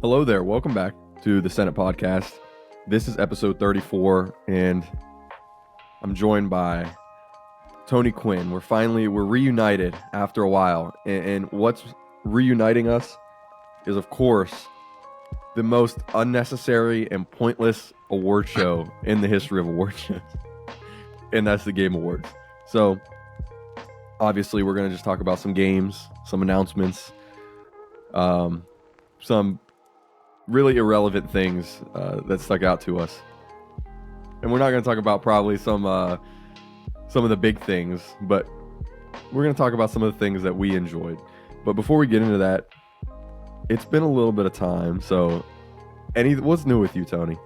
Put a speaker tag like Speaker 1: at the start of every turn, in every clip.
Speaker 1: Hello there. Welcome back to the Senate Podcast. This is episode 34, and I'm joined by Tony Quinn. We're reunited after a while, and what's reuniting us is, of course, the most unnecessary and pointless award show in the history of award shows, and that's the Game Awards. So, obviously, we're going to just talk about some games, some announcements, some really irrelevant things that stuck out to us. And we're not going to talk about probably some of the big things, but we're going to talk about some of the things that we enjoyed. But before we get into that, it's been a little bit of time. So, what's new with you, Tony?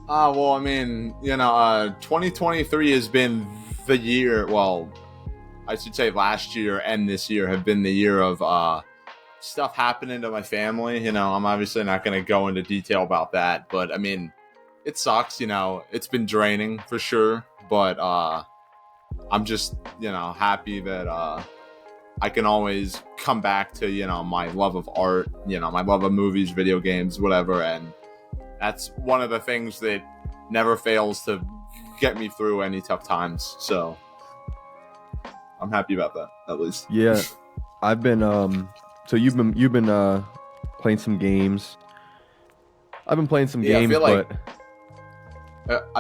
Speaker 2: 2023 has been the year. Well, I should say last year and this year have been the year of stuff happening to my family. I'm obviously not going to go into detail about that, but it sucks. It's been draining for sure, but I'm just happy that I can always come back to my love of art, my love of movies, video games, whatever, and that's one of the things that never fails to get me through any tough times. So I'm happy about that, at least.
Speaker 1: Yeah, I've been so you've been playing some games. I've been playing some games,
Speaker 2: I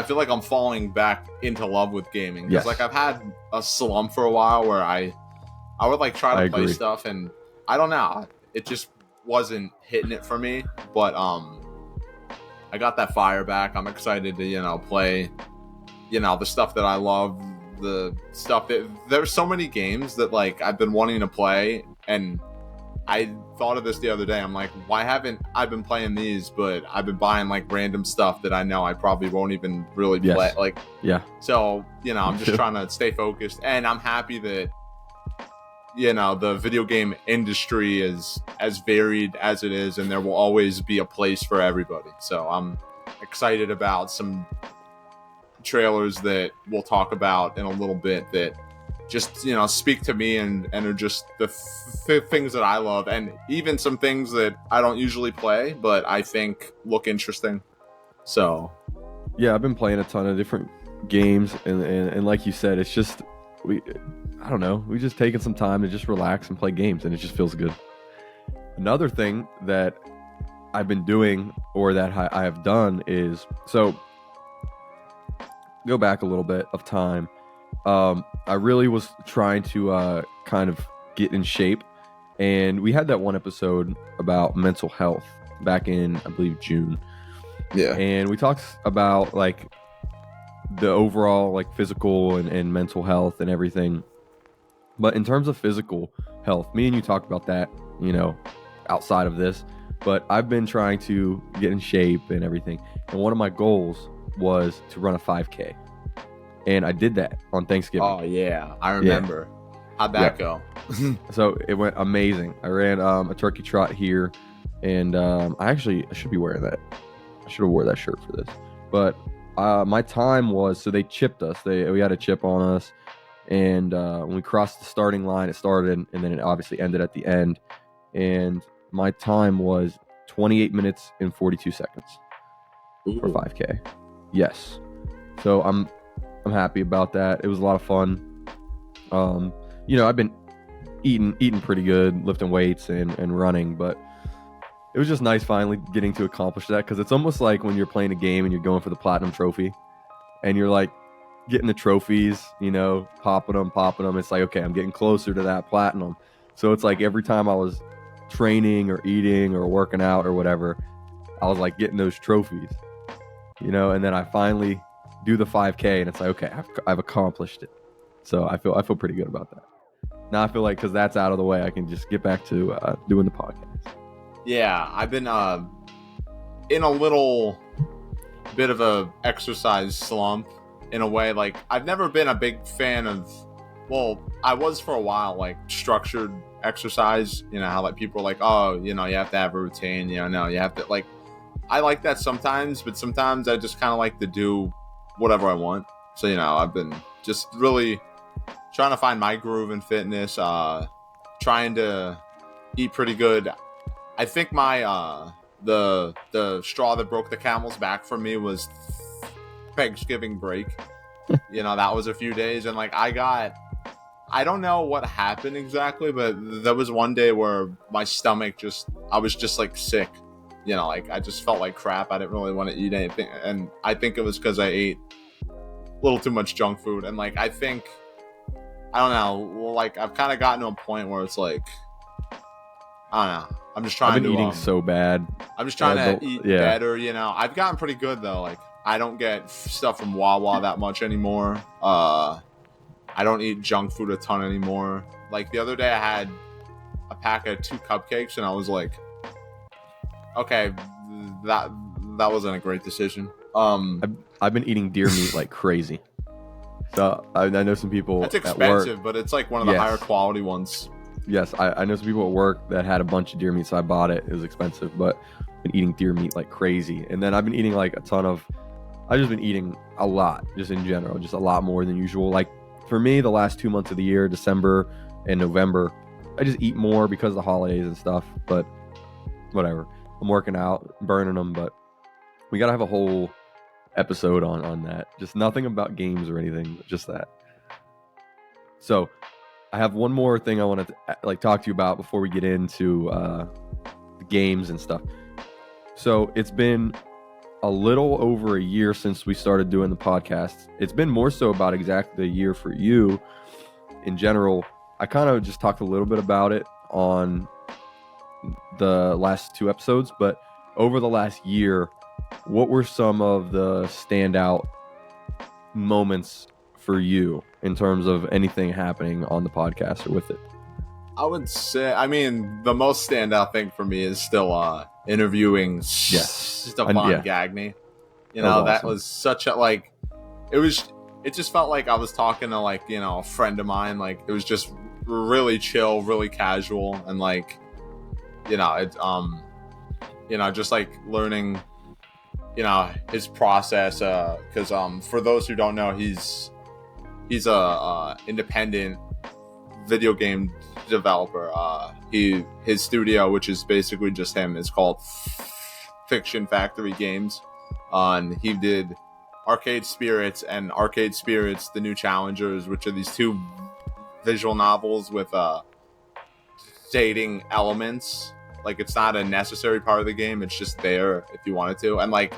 Speaker 2: feel like I'm falling back into love with gaming. Because
Speaker 1: Yes.
Speaker 2: I've had a slump for a while where I would try to play stuff, and I don't know, it just wasn't hitting it for me. But I got that fire back. I'm excited to play the stuff that I love, the stuff that there's so many games that I've been wanting to play, and I thought of this the other day. I'm like, why haven't I been playing these? But I've been buying random stuff that I know I probably won't even really play.
Speaker 1: Yeah.
Speaker 2: So I'm just trying to stay focused, and I'm happy that the video game industry is as varied as it is, and there will always be a place for everybody. So I'm excited about some trailers that we'll talk about in a little bit that just speak to me and are just the things that I love, and even some things that I don't usually play but I think look interesting. So
Speaker 1: yeah, I've been playing a ton of different games, and like you said, it's just we just taking some time to just relax and play games, and it just feels good. Another thing that I've been doing, or that I have done, is go back a little bit of time. I really was trying to kind of get in shape, and we had that one episode about mental health back in, I believe, June.
Speaker 2: yeah,
Speaker 1: And we talked about the overall physical and mental health and everything. But in terms of physical health, me and you talked about that, outside of this. But I've been trying to get in shape and everything. And one of my goals was to run a 5K. And I did that on Thanksgiving.
Speaker 2: oh yeah, I remember. How'd that go?
Speaker 1: So it went amazing. I ran a turkey trot here, and I should be wearing that. I should have wore that shirt for this. But my time was, so they chipped us. We had a chip on us, and when we crossed the starting line, it started, and then it obviously ended at the end. And my time was 28 minutes and 42 seconds for 5K. Yes. So I'm happy about that. It was a lot of fun. I've been eating pretty good, lifting weights and running, but it was just nice finally getting to accomplish that, because it's almost like when you're playing a game and you're going for the platinum trophy, and you're getting the trophies, popping them. It's like, okay, I'm getting closer to that platinum. So it's like every time I was training or eating or working out or whatever, I was getting those trophies, and then I finally do the 5K, and it's like, okay, I've accomplished it. So I feel pretty good about that. Now I feel because that's out of the way, I can just get back to doing the podcast.
Speaker 2: Yeah, I've been in a little bit of a exercise slump in a way. I've never been a big fan of, well, I was for a while, structured exercise. How people are oh, you have to have a routine, no, you have to, I like that sometimes, but sometimes I just kind of like to do whatever I want. So I've been just really trying to find my groove in fitness, trying to eat pretty good I think my the straw that broke the camel's back for me was Thanksgiving break. That was a few days, and like I don't know what happened exactly, but there was one day where my stomach I was just like sick. Like I just felt like crap. I didn't really want to eat anything, and I think it was because I ate a little too much junk food. And like I don't know, like I've kind of gotten to a point where it's like, I don't know. I'm just trying
Speaker 1: I've been
Speaker 2: to
Speaker 1: eating so bad.
Speaker 2: I'm just trying to eat better. I've gotten pretty good though. Like I don't get stuff from Wawa that much anymore. I don't eat junk food a ton anymore. Like the other day I had a pack of 2 cupcakes and I was like, okay, that wasn't a great decision.
Speaker 1: I've been eating deer meat like crazy. So I know some people.
Speaker 2: That's expensive,
Speaker 1: at work,
Speaker 2: but it's like one of the higher quality ones.
Speaker 1: Yes, I know some people at work that had a bunch of deer meat, so I bought it. It was expensive, but I've been eating deer meat like crazy. And then I've been eating like I've just been eating a lot, just in general, just a lot more than usual. Like for me, the last 2 months of the year, December and November, I just eat more because of the holidays and stuff. But whatever, I'm working out, burning them. But we gotta have a whole episode on that. Just nothing about games or anything, just that. So I have one more thing I want to talk to you about before we get into the games and stuff. So it's been a little over a year since we started doing the podcast. It's been more so about exactly a year for you in general. I kind of just talked a little bit about it on the last 2 episodes, but over the last year, what were some of the standout moments for you in terms of anything happening on the podcast or with it?
Speaker 2: I would say, the most standout thing for me is still interviewing Stefan Gagny. That was such a, like, it just felt like I was talking to, like, a friend of mine. Like, it was just really chill, really casual, and like, just like learning, his process. Because for those who don't know, he's a independent video game developer. His studio, which is basically just him, is called Fiction Factory Games. And he did Arcade Spirits and Arcade Spirits: The New Challengers, which are these 2 visual novels with dating elements. Like, it's not a necessary part of the game, it's just there if you wanted to. And like,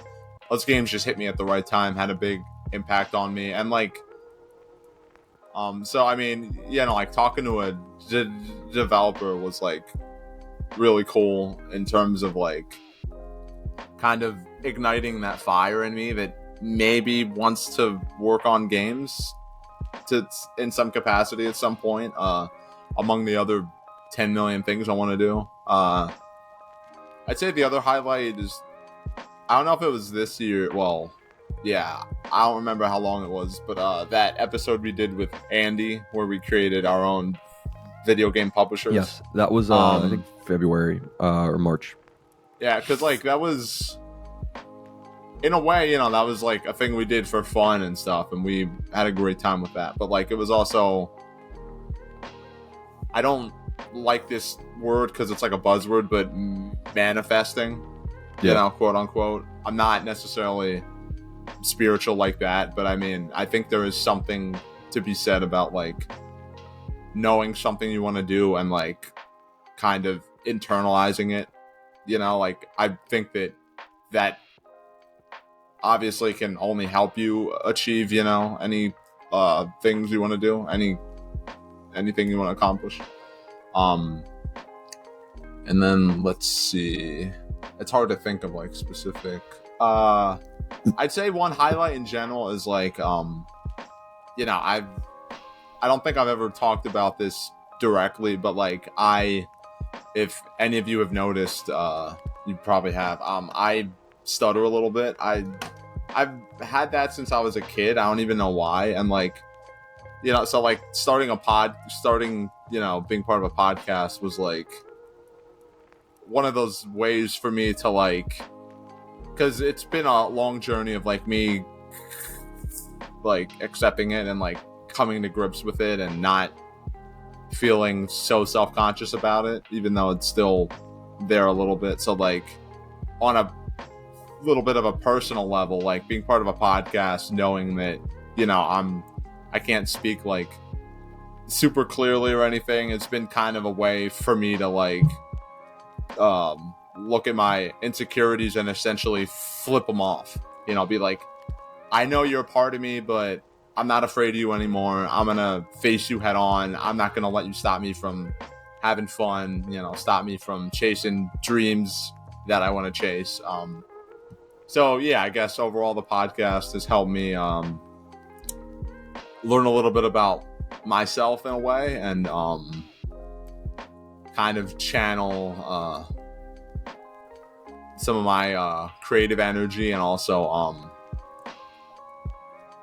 Speaker 2: those games just hit me at the right time, had a big impact on me. And like, so like talking to a developer was like really cool in terms of like kind of igniting that fire in me that maybe wants to work on games in some capacity at some point, among the other 10 million things I want to do. I'd say the other highlight is, I don't know if it was this year. Well, yeah, I don't remember how long it was, but that episode we did with Andy where we created our own video game publishers.
Speaker 1: Yes, that was I think February or March.
Speaker 2: Yeah, because like that was, in a way, that was like a thing we did for fun and stuff, and we had a great time with that. But like, it was also, I don't like this word because it's like a buzzword, but manifesting, quote unquote. I'm not necessarily spiritual like that, but I think there is something to be said about like knowing something you want to do and like kind of internalizing it. Like I think that obviously can only help you achieve any things you want to do, anything you want to accomplish. And then let's see, it's hard to think of like specific. I'd say one highlight in general is like, I don't think I've ever talked about this directly, but like if any of you have noticed, you probably have. I stutter a little bit. I've had that since I was a kid. I don't even know why. And like, so like starting, being part of a podcast was like one of those ways for me to like, because it's been a long journey of like me like accepting it and like coming to grips with it and not feeling so self-conscious about it, even though it's still there a little bit. So like on a little bit of a personal level, like being part of a podcast, knowing that, you know, I can't speak like super clearly or anything, it's been kind of a way for me to like look at my insecurities and essentially flip them off. You know, be like, I know you're a part of me, but I'm not afraid of you anymore. I'm gonna face you head on. I'm not gonna let you stop me from having fun, you know, stop me from chasing dreams that I want to chase. So yeah, I guess overall the podcast has helped me learn a little bit about myself in a way, and kind of channel some of my creative energy, and also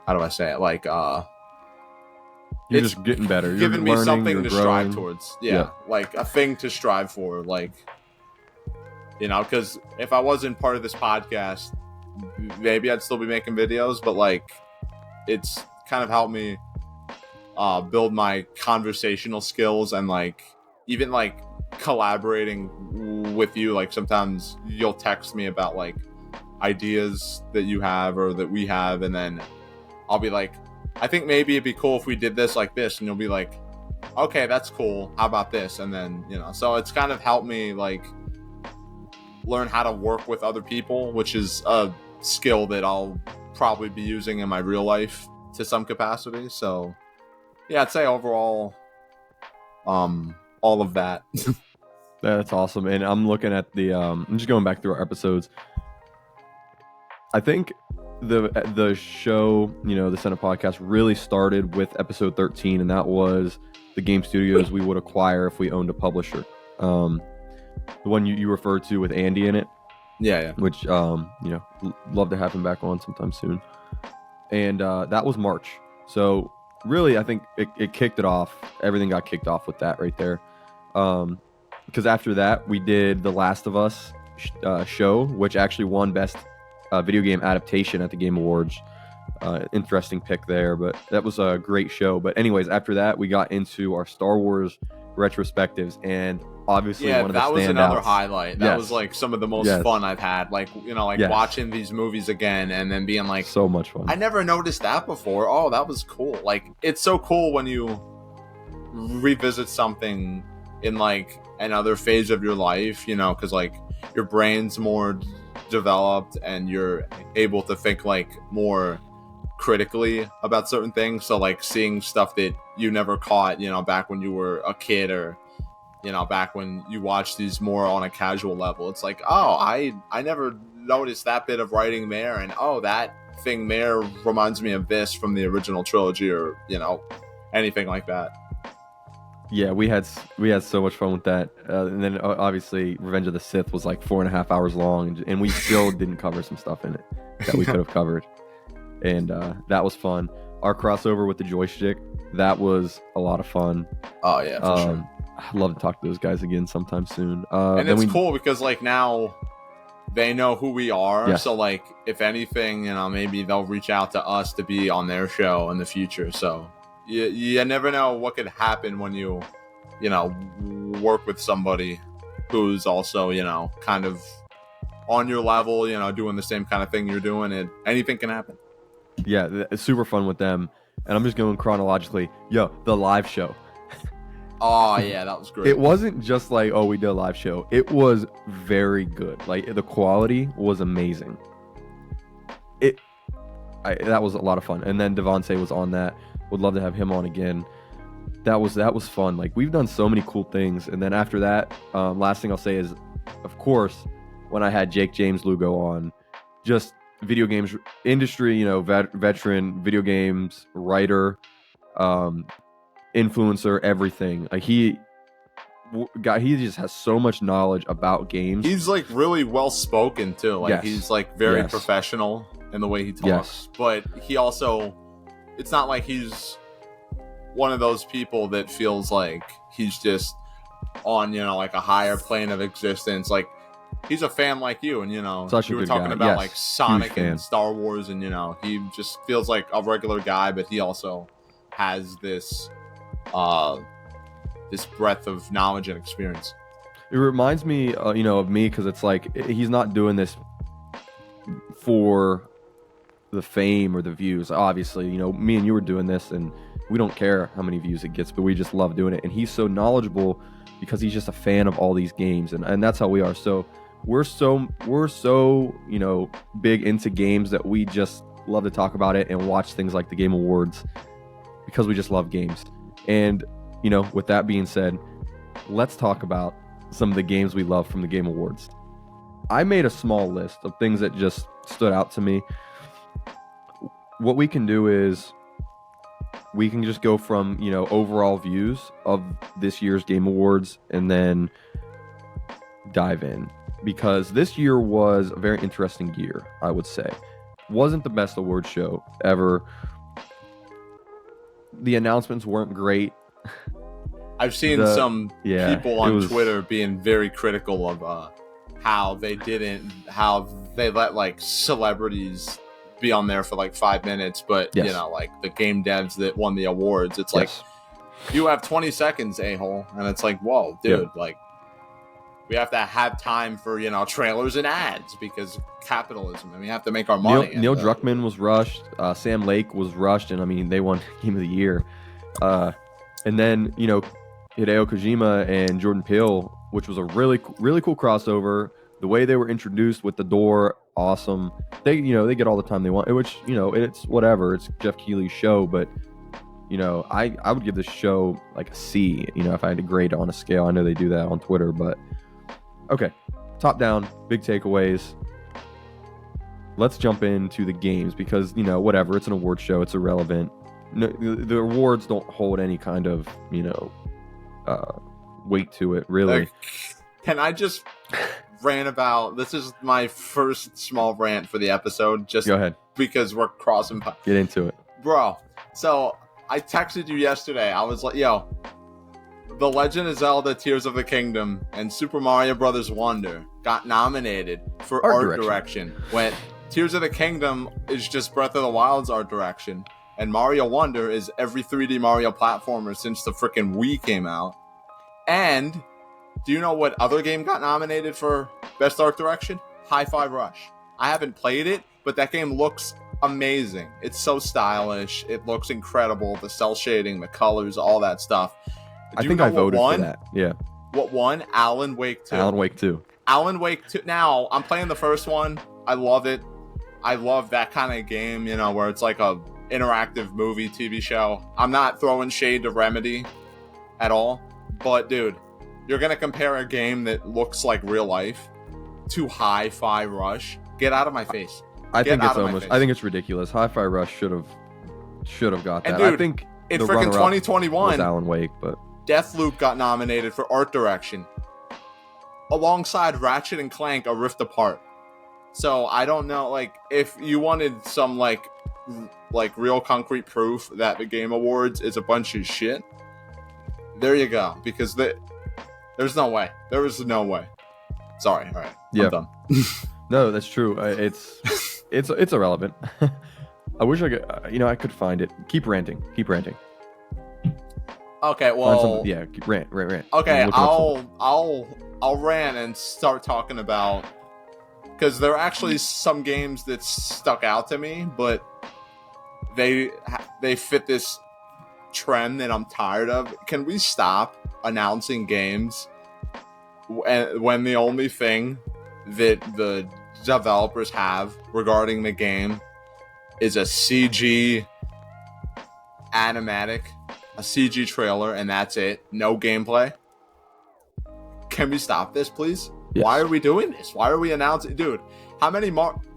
Speaker 2: how do I say it? Like
Speaker 1: You're
Speaker 2: it's
Speaker 1: just getting better. You're
Speaker 2: giving me
Speaker 1: learning,
Speaker 2: something
Speaker 1: you're
Speaker 2: to
Speaker 1: growing.
Speaker 2: strive towards. Yeah, like a thing to strive for. Like, you know, because if I wasn't part of this podcast, maybe I'd still be making videos, but like it's kind of helped me build my conversational skills, and like even like collaborating with you. Like sometimes you'll text me about like ideas that you have or that we have, and then I'll be like, I think maybe it'd be cool if we did this like this, and you'll be like, okay, that's cool, how about this? And then, you know, so it's kind of helped me like learn how to work with other people, which is a skill that I'll probably be using in my real life to some capacity. So yeah, I'd say overall all of that.
Speaker 1: That's awesome. And I'm looking at the I'm just going back through our episodes. I think the show, you know, the Senate podcast really started with episode 13, and that was the game studios we would acquire if we owned a publisher. The one you referred to with Andy in it.
Speaker 2: Yeah.
Speaker 1: Which, you know, love to have him back on sometime soon. And that was March. So really, I think it kicked it off. Everything got kicked off with that right there. Because after that, we did The Last of Us show, which actually won Best Video Game Adaptation at the Game Awards. Interesting pick there, but that was a great show. But anyways, after that, we got into our Star Wars retrospectives, and obviously one of the standouts.
Speaker 2: That was another highlight. That was like some of the most
Speaker 1: Yes.
Speaker 2: fun I've had. Like, you know, like
Speaker 1: Yes.
Speaker 2: watching these movies again and then being like,
Speaker 1: So much fun.
Speaker 2: I never noticed that before. Oh, that was cool. Like, it's so cool when you revisit something in like another phase of your life, you know, because like your brain's more developed and you're able to think like more critically about certain things. So like seeing stuff that you never caught, you know, back when you were a kid, or you know, back when you watched these more on a casual level, it's like, oh, I never noticed that bit of writing there, and oh, that thing there reminds me of this from the original trilogy, or you know, anything like that.
Speaker 1: Yeah, we had so much fun with that, and then obviously Revenge of the Sith was like 4.5 hours long, and we still didn't cover some stuff in it that we could have covered, and that was fun. Our crossover with the joystick, that was a lot of fun.
Speaker 2: Oh yeah, for sure.
Speaker 1: I'd love to talk to those guys again sometime soon.
Speaker 2: And it's cool because like now they know who we are,
Speaker 1: Yes.
Speaker 2: so like if anything, you know, maybe they'll reach out to us to be on their show in the future. So you never know what could happen when you know, work with somebody who's also, you know, kind of on your level, you know, doing the same kind of thing you're doing, and anything can happen.
Speaker 1: Yeah, it's super fun with them. And I'm just going chronologically. Yo, the live show.
Speaker 2: Oh yeah, that was great.
Speaker 1: It wasn't just like, oh, we did a live show. It was very good. Like the quality was amazing. That was a lot of fun. And then Devontae was on that. Would love to have him on again. That was fun. Like we've done so many cool things. And then after that, last thing I'll say is, of course, when I had Jake James Lugo on, just video games industry, you know, veteran video games writer, influencer, everything. Like he just has so much knowledge about games.
Speaker 2: He's like really well spoken too. Like
Speaker 1: Yes.
Speaker 2: he's like very
Speaker 1: Yes.
Speaker 2: professional in the way he talks.
Speaker 1: Yes.
Speaker 2: But he also, it's not like he's one of those people that feels like he's just on, you know, like a higher plane of existence. Like he's a fan like you, and you know,
Speaker 1: Such a
Speaker 2: you were
Speaker 1: good
Speaker 2: talking
Speaker 1: guy.
Speaker 2: about
Speaker 1: Yes.
Speaker 2: like Sonic
Speaker 1: Huge fan.
Speaker 2: and Star Wars, and you know, he just feels like a regular guy, but he also has this breadth of knowledge and experience.
Speaker 1: It reminds me, of me because it's like he's not doing this for the fame or the views. Obviously, me and you were doing this, and we don't care how many views it gets, but we just love doing it. And he's so knowledgeable because he's just a fan of all these games, and that's how we are. So we're so big into games that we just love to talk about it and watch things like the Game Awards because we just love games. And with that being said, let's talk about some of the games we love from the Game Awards. I made a small list of things that just stood out to me. What we can do is we can just go from, overall views of this year's Game Awards and then dive in. Because this year was a very interesting year, I would say. Wasn't the best award show ever. The announcements weren't great.
Speaker 2: I've seen some people on Twitter being very critical of how they let like celebrities be on there for like 5 minutes, but like the game devs that won the awards, it's like you have 20 seconds, a-hole, and it's like, whoa, dude, like we have to have time for trailers and ads because capitalism, and we have to make our money.
Speaker 1: Neil Druckmann was rushed. Sam Lake was rushed, and I mean they won Game of the Year. And then Hideo Kojima and Jordan Peele, which was a really cool crossover. The way they were introduced with the door, awesome. They get all the time they want, which it's whatever. It's Jeff Keighley's show, but I would give this show like a C. If I had to grade on a scale, I know they do that on Twitter, but okay. Top down, big takeaways. Let's jump into the games because whatever. It's an award show. It's irrelevant. No, the awards don't hold any kind of weight to it, really.
Speaker 2: Can I just rant about this? Is my first small rant for the episode. Just
Speaker 1: go ahead,
Speaker 2: because we're crossing.
Speaker 1: Get into it,
Speaker 2: bro. So I texted you yesterday. I was like, "Yo, The Legend of Zelda: Tears of the Kingdom and Super Mario Bros. Wonder got nominated for art direction. When Tears of the Kingdom is just Breath of the Wild's art direction, and Mario Wonder is every 3D Mario platformer since the freaking Wii came out. And do you know what other game got nominated for Best Art Direction? Hi-Fi Rush. I haven't played it, but that game looks amazing. It's so stylish. It looks incredible. The cell shading, the colors, all that stuff.
Speaker 1: I think I voted for that. Yeah.
Speaker 2: What won? Alan Wake 2.
Speaker 1: Alan Wake 2.
Speaker 2: Alan Wake 2. Now, I'm playing the first one. I love it. I love that kind of game, where it's like a interactive movie, TV show. I'm not throwing shade to Remedy at all. But, dude, you're going to compare a game that looks like real life to Hi-Fi Rush? Get out of my face.
Speaker 1: I think it's ridiculous. Hi-Fi Rush should have got that.
Speaker 2: And dude,
Speaker 1: I think
Speaker 2: in freaking 2021,
Speaker 1: was Alan Wake, but
Speaker 2: Deathloop got nominated for art direction alongside Ratchet and Clank: A Rift Apart. So I don't know, like, if you wanted some like real concrete proof that the Game Awards is a bunch of shit, there you go. Because there's no way. There is no way. Sorry. All right.
Speaker 1: Yeah.
Speaker 2: I'm done.
Speaker 1: No, that's true. It's irrelevant. I wish I could. I could find it. Keep ranting.
Speaker 2: Okay. Well.
Speaker 1: Rant.
Speaker 2: Okay. I'll rant and start talking about, because there are actually some games that stuck out to me, but they fit this trend that I'm tired of. Can we stop announcing games when the only thing that the developers have regarding the game is a CG animatic, a CG trailer, and that's it? No gameplay? Can we stop this, please?
Speaker 1: Yes.
Speaker 2: Why are we doing this? Why are we announcing? Dude, how many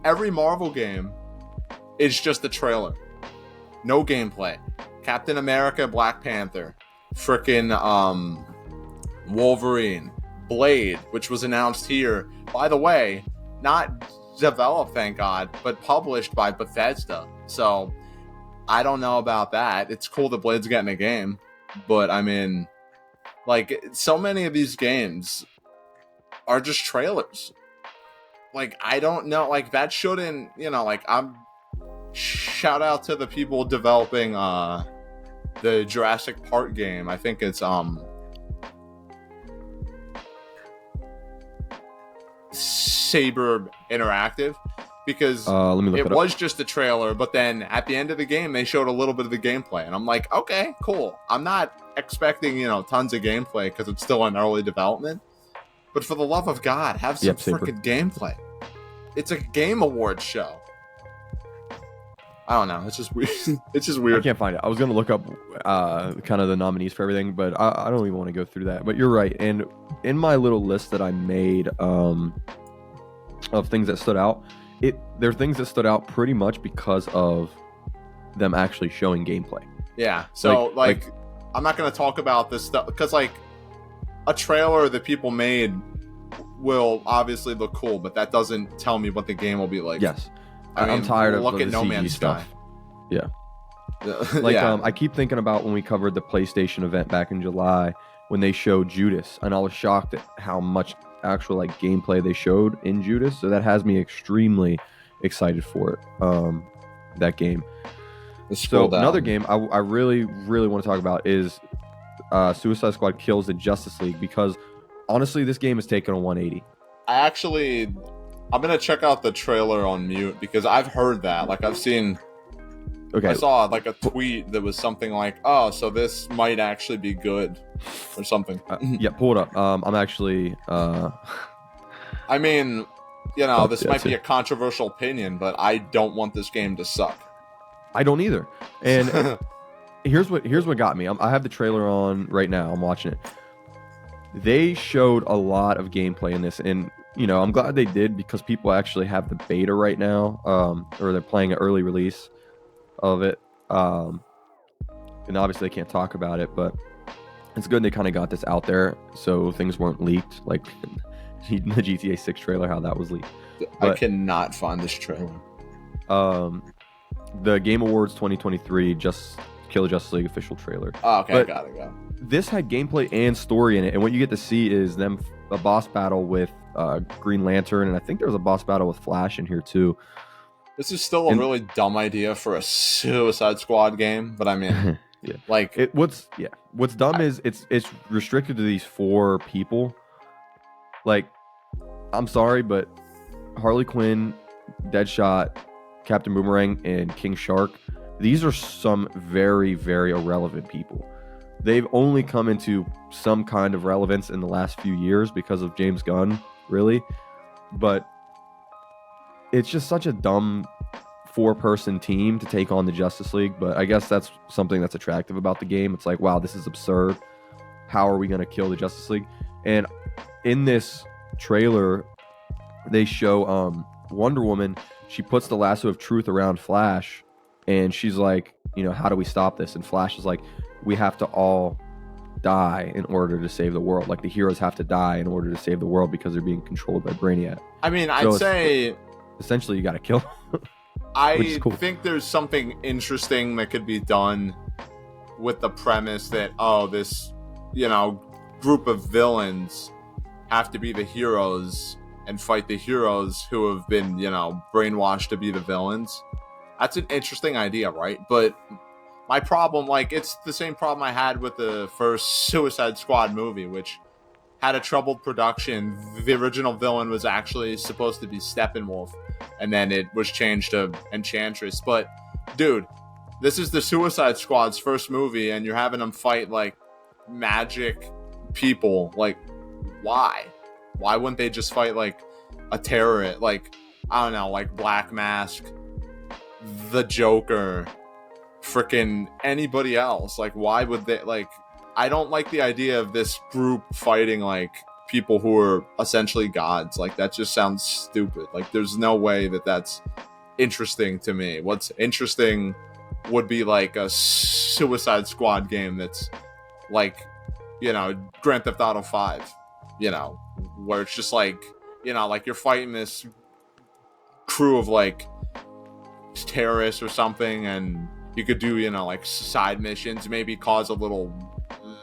Speaker 2: every Marvel game is just a trailer. No gameplay. Captain America, Black Panther, frickin' Wolverine, Blade, which was announced here. By the way, not developed, thank God, but published by Bethesda. So I don't know about that. It's cool that Blade's getting a game, but I mean, like, so many of these games are just trailers. Like, I don't know, like, that shouldn't, I'm shout out to the people developing the Jurassic Park game. I think it's Saber Interactive, because
Speaker 1: Let me look
Speaker 2: it
Speaker 1: it up.
Speaker 2: was just a trailer, but then at the end of the game they showed a little bit of the gameplay, and I'm like, okay, cool. I'm not expecting tons of gameplay because it's still in early development, but for the love of God, have some freaking gameplay. It's a Game Awards show. I don't know. It's just weird. It's just weird.
Speaker 1: I can't find it. I was gonna look up kind of the nominees for everything, but I don't even want to go through that. But you're right. And in my little list that I made of things that stood out, there are things that stood out pretty much because of them actually showing gameplay.
Speaker 2: Yeah. So like I'm not gonna talk about this stuff because like a trailer that people made will obviously look cool, but that doesn't tell me what the game will be like.
Speaker 1: Yes.
Speaker 2: I mean,
Speaker 1: I'm tired of
Speaker 2: look
Speaker 1: the
Speaker 2: at No
Speaker 1: CG
Speaker 2: Man's
Speaker 1: stuff.
Speaker 2: Sky.
Speaker 1: Yeah.
Speaker 2: Like,
Speaker 1: I keep thinking about when we covered the PlayStation event back in July when they showed Judas, and I was shocked at how much actual like gameplay they showed in Judas. So that has me extremely excited for it. That game. So another game I really, really want to talk about is Suicide Squad Kills the Justice League, because honestly, this game has taken a 180.
Speaker 2: I'm gonna check out the trailer on mute because I've heard that. Like I've seen.
Speaker 1: Okay.
Speaker 2: I saw like a tweet that was something like, "Oh, so this might actually be good," or something.
Speaker 1: Yeah, pull it up. I'm actually.
Speaker 2: I mean, this might be a controversial opinion, but I don't want this game to suck.
Speaker 1: I don't either. And here's what got me. I have the trailer on right now. I'm watching it. They showed a lot of gameplay in this, and I'm glad they did because people actually have the beta right now, or they're playing an early release of it. And obviously they can't talk about it, but it's good they kind of got this out there so things weren't leaked, like the GTA 6 trailer, how that was leaked. But,
Speaker 2: I cannot find this trailer.
Speaker 1: The Game Awards 2023 just Kill the Justice League official trailer.
Speaker 2: Oh, okay,
Speaker 1: but
Speaker 2: got it.
Speaker 1: This had gameplay and story in it, and what you get to see is a boss battle with Green Lantern, and I think there was a boss battle with Flash in here too.
Speaker 2: This is still a really dumb idea for a Suicide Squad game, but I mean,
Speaker 1: yeah.
Speaker 2: Like
Speaker 1: what's dumb is it's restricted to these 4 people. Like, I'm sorry, but Harley Quinn, Deadshot, Captain Boomerang, and King Shark, these are some very, very irrelevant people. They've only come into some kind of relevance in the last few years because of James Gunn, really. But it's just such a dumb 4-person team to take on the Justice League. But I guess that's something that's attractive about the game. It's like, wow, this is absurd. How are we going to kill the Justice League? And in this trailer, they show Wonder Woman. She puts the lasso of truth around Flash, and she's like, how do we stop this? And Flash is like, we have to all die in order to save the world. Like, the heroes have to die in order to save the world because they're being controlled by Brainiac.
Speaker 2: I mean, I'd say
Speaker 1: essentially you got to kill them.
Speaker 2: I think there's something interesting that could be done with the premise that, this, group of villains have to be the heroes and fight the heroes who have been, brainwashed to be the villains. That's an interesting idea, right? But my problem, it's the same problem I had with the first Suicide Squad movie, which had a troubled production. The original villain was actually supposed to be Steppenwolf, and then it was changed to Enchantress. But, dude, this is the Suicide Squad's first movie, and you're having them fight, magic people. Why? Why wouldn't they just fight, a terrorist? I don't know, Black Mask, the Joker, freaking anybody else. Why would they, I don't like the idea of this group fighting, people who are essentially gods. That just sounds stupid. There's no way that that's interesting to me. What's interesting would be, a Suicide Squad game that's, Grand Theft Auto 5, where it's just, you're fighting this crew of, terrorists or something, and you could do, side missions, maybe cause a little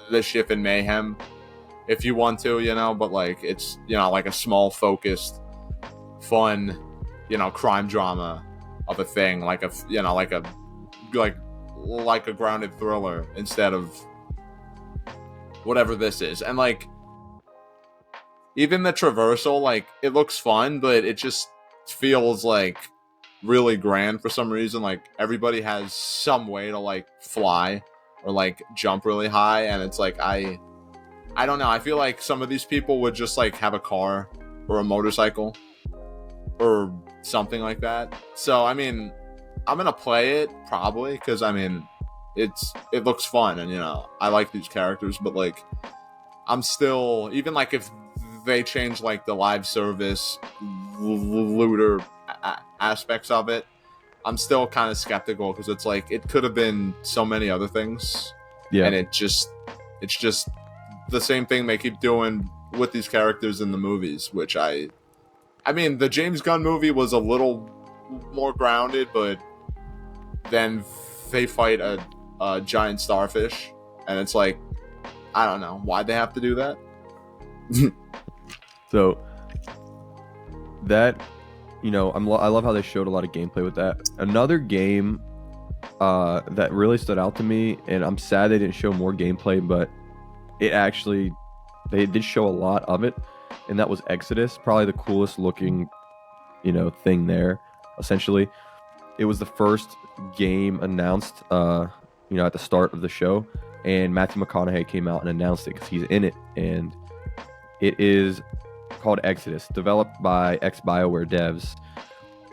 Speaker 2: mischief and mayhem if you want to, but it's, a small focused fun, crime drama of a thing, like a grounded thriller instead of whatever this is. And even the traversal, like it looks fun, but it just feels like really grand for some reason. Like everybody has some way to like fly or like jump really high, and it's like I don't know. I feel like some of these people would just like have a car or a motorcycle or something like that. So I mean, I'm gonna play it probably because I mean, it looks fun, and you know I like these characters, but like I'm still, even like if they change like the live service looter aspects of it, I'm still kind of skeptical because it's like it could have been so many other things, and it's just the same thing they keep doing with these characters in the movies, which I mean, the James Gunn movie was a little more grounded, but then they fight a giant starfish, and it's like, I don't know why'd they have to do that.
Speaker 1: So that, you know, I love how they showed a lot of gameplay with that. Another game that really stood out to me, and I'm sad they didn't show more gameplay, but they did show a lot of it, and that was Exodus. Probably the coolest looking, you know, thing there. Essentially, it was the first game announced, you know, at the start of the show, and Matthew McConaughey came out and announced it because he's in it, and it is called Exodus, developed by ex-BioWare devs,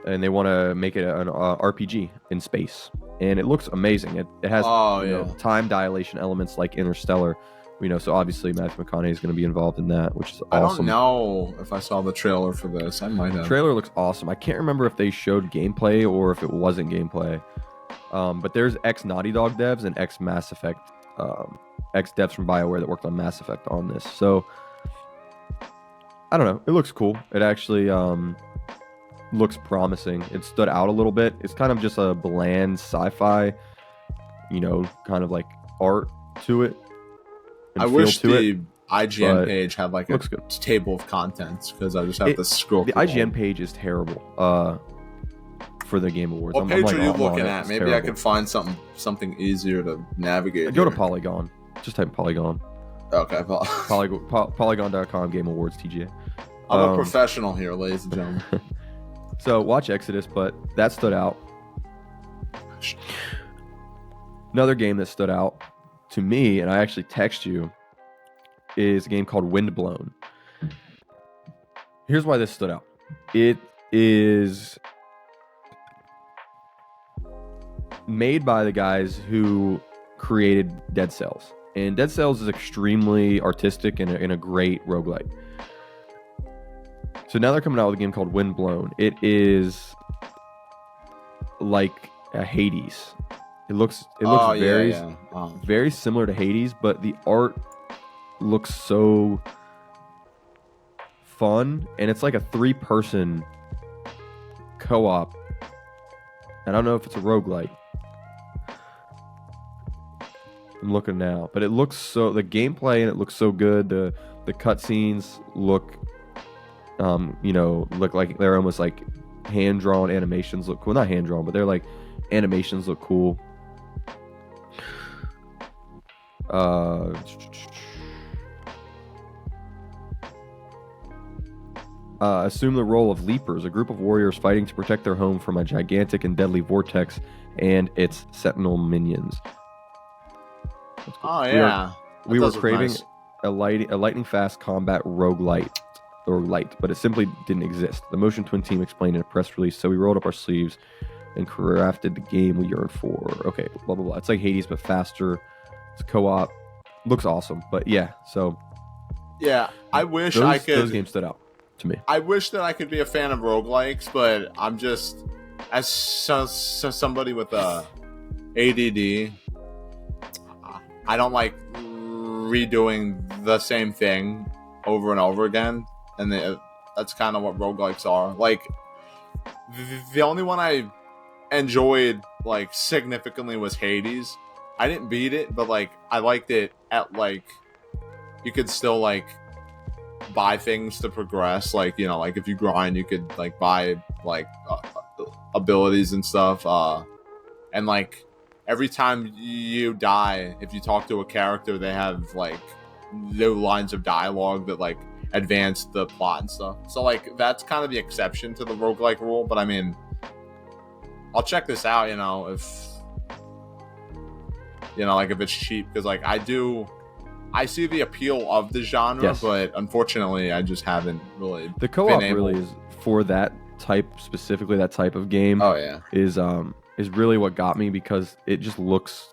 Speaker 1: and they want to make it an RPG in space, and it looks amazing. It has know, time dilation elements like Interstellar, you know, so obviously Matthew McConaughey is going to be involved in that, which is awesome.
Speaker 2: I don't know if I saw the trailer for this. I might have.
Speaker 1: The trailer looks awesome. I can't remember if they showed gameplay or if it wasn't gameplay, but there's ex-Naughty Dog devs and ex-Mass Effect, ex-devs from BioWare that worked on Mass Effect on this, so I don't know. It looks cool. It actually looks promising. It stood out a little bit. It's kind of just a bland sci-fi, you know, kind of like art to it.
Speaker 2: I wish the IGN page had like a table of contents because I just have to scroll. The
Speaker 1: IGN page is terrible for the Game Awards.
Speaker 2: What page are you looking at? Maybe I could find something easier to navigate.
Speaker 1: Go to Polygon. Just type Polygon.
Speaker 2: Okay.
Speaker 1: Polygon.com Game Awards TGA.
Speaker 2: I'm a professional here, ladies and gentlemen.
Speaker 1: So watch Exodus, but that stood out. Another game that stood out to me, and I actually text you, is a game called Windblown. Here's why this stood out. It is made by the guys who created Dead Cells. And Dead Cells is extremely artistic and a great roguelike. So now they're coming out with a game called Windblown. It is like a Hades. It looks very similar to Hades, but the art looks so fun, and it's like a 3-person co-op. I don't know if it's a roguelike. I'm looking now, but it looks so, the gameplay and it looks so good. The cutscenes look, you know, look like they're almost like hand-drawn animations. Look cool, not hand-drawn, but they're like animations look cool. Assume the role of Leapers, a group of warriors fighting to protect their home from a gigantic and deadly vortex and its sentinel minions.
Speaker 2: Oh yeah,
Speaker 1: we were craving a lightning fast combat roguelite, but it simply didn't exist. The Motion Twin team explained in a press release, so we rolled up our sleeves and crafted the game we yearned for. Okay, blah blah blah. It's like Hades but faster. It's co-op. Looks awesome, but yeah. So
Speaker 2: yeah, I wish I could.
Speaker 1: Those games stood out to me.
Speaker 2: I wish that I could be a fan of roguelikes, but I'm just as somebody with ADD. I don't like redoing the same thing over and over again, and that's kind of what roguelikes are. Like, the only one I enjoyed, like, significantly was Hades. I didn't beat it, but, like, I liked it at, like, you could still, like, buy things to progress. Like, you know, like, if you grind, you could, like, buy, like, abilities and stuff. And, like, every time you die, if you talk to a character, they have, like, no lines of dialogue that, like, advance the plot and stuff. So like that's kind of the exception to the roguelike rule. But I mean, I'll check this out. If like if it's cheap, because like I see the appeal of the genre,
Speaker 1: Yes.
Speaker 2: but unfortunately, I just haven't really.
Speaker 1: The co-op
Speaker 2: been able-
Speaker 1: really is for that type, specifically that type of game.
Speaker 2: Oh yeah.
Speaker 1: Is really what got me, because it just looks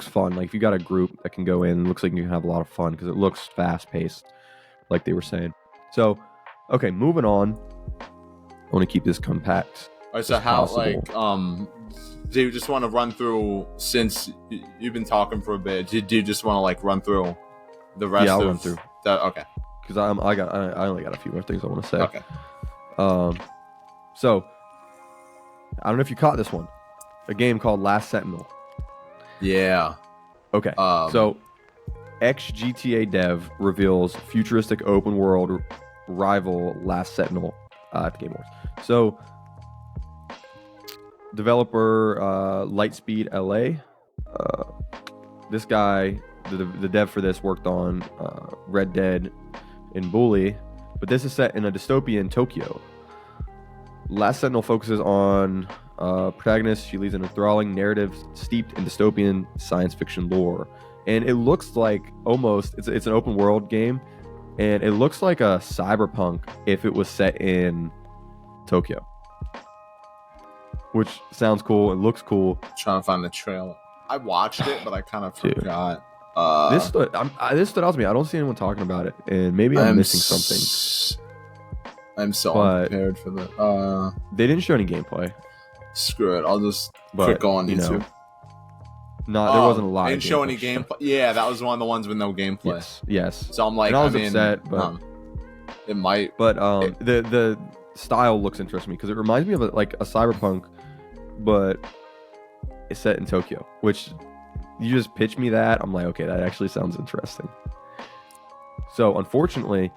Speaker 1: fun. Like if you got a group that can go in, it looks like you can have a lot of fun because it looks fast paced, like they were saying. So, okay, moving on. I want to keep this compact.
Speaker 2: All right, so
Speaker 1: as
Speaker 2: how
Speaker 1: possible.
Speaker 2: do you just want to run through, since you've been talking for a bit? Do you just want to like run through the rest?
Speaker 1: Yeah, I'll
Speaker 2: of
Speaker 1: run through.
Speaker 2: that? Okay.
Speaker 1: Because I only got a few more things I want to say.
Speaker 2: Okay.
Speaker 1: So I don't know if you caught this one. A game called Last Sentinel.
Speaker 2: Yeah.
Speaker 1: Okay. So ex-GTA dev reveals futuristic open world rival Last Sentinel at the Game Awards. So developer Lightspeed LA. This guy, the dev for this, worked on Red Dead and Bully, but this is set in a dystopian Tokyo. Last Sentinel focuses on protagonist. She leads an enthralling narrative steeped in dystopian science fiction lore, and it looks like almost it's an open world game, and it looks like a cyberpunk if it was set in Tokyo, which sounds cool. It looks cool.
Speaker 2: Trying to find the trailer. I watched it, but I kind of
Speaker 1: Dude.
Speaker 2: forgot.
Speaker 1: This stood out to me. I don't see anyone talking about it, and maybe I'm missing something.
Speaker 2: I'm so
Speaker 1: But-
Speaker 2: unprepared for that.
Speaker 1: They didn't show any gameplay.
Speaker 2: Screw it. I'll just
Speaker 1: But,
Speaker 2: click on
Speaker 1: you know,
Speaker 2: YouTube.
Speaker 1: There wasn't a lot.
Speaker 2: They
Speaker 1: of
Speaker 2: didn't show any
Speaker 1: shown.
Speaker 2: gameplay. Yeah, that was one of the ones with no gameplay.
Speaker 1: Yes.
Speaker 2: So I'm like,
Speaker 1: And I was
Speaker 2: mean,
Speaker 1: upset, but
Speaker 2: it might.
Speaker 1: But the style looks interesting because it reminds me of a cyberpunk, but it's set in Tokyo. Which you just pitch me that, I'm like, okay, that actually sounds interesting. So unfortunately,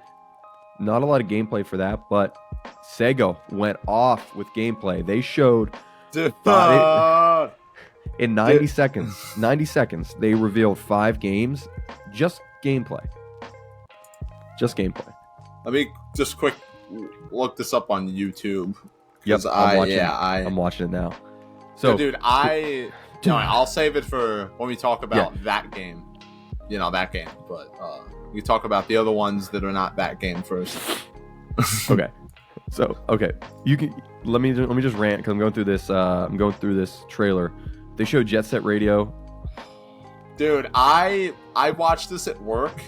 Speaker 1: not a lot of gameplay for that, but Sega went off with gameplay. They showed
Speaker 2: Dude,
Speaker 1: in 90 seconds, they revealed 5 games, just gameplay.
Speaker 2: let me just quick look this up on YouTube.
Speaker 1: Yep,
Speaker 2: 'Cause
Speaker 1: I'm watching it now. So,
Speaker 2: dude, I'll save it for when we talk about that game. That game. But we talk about the other ones that are not that game first.
Speaker 1: okay. So, okay, you can let me just rant because I'm going through this. I'm going through this trailer. They showed Jet Set Radio.
Speaker 2: Dude, I watched this at work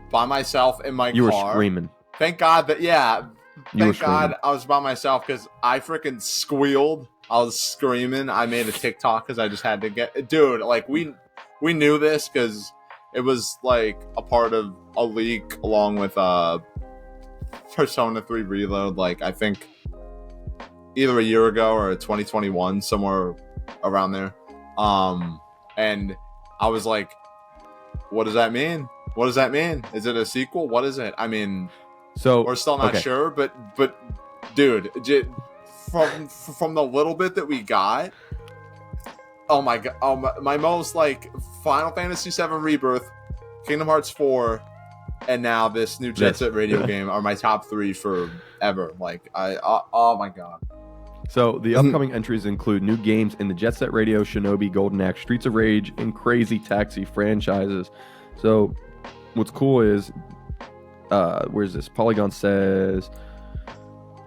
Speaker 2: by myself in my car.
Speaker 1: You were screaming.
Speaker 2: Thank God that
Speaker 1: You were
Speaker 2: Thank God
Speaker 1: screaming.
Speaker 2: I was by myself because I freaking squealed. I was screaming. I made a TikTok because I just had to get. Dude, like we knew this because it was like a part of a leak along with Persona 3 Reload. Like I think either a year ago or 2021, somewhere around there. And I was like, "What does that mean? What does that mean? Is it a sequel? What is it?" I mean.
Speaker 1: So
Speaker 2: We're still not sure, but dude, from the little bit that we got, oh my god, my most like Final Fantasy VII Rebirth, Kingdom Hearts 4, and now this new Jet Set Radio game are my top 3 forever. Like oh my god.
Speaker 1: So the upcoming entries include new games in the Jet Set Radio, Shinobi, Golden Axe, Streets of Rage, and Crazy Taxi franchises. So what's cool is, where's this? Polygon says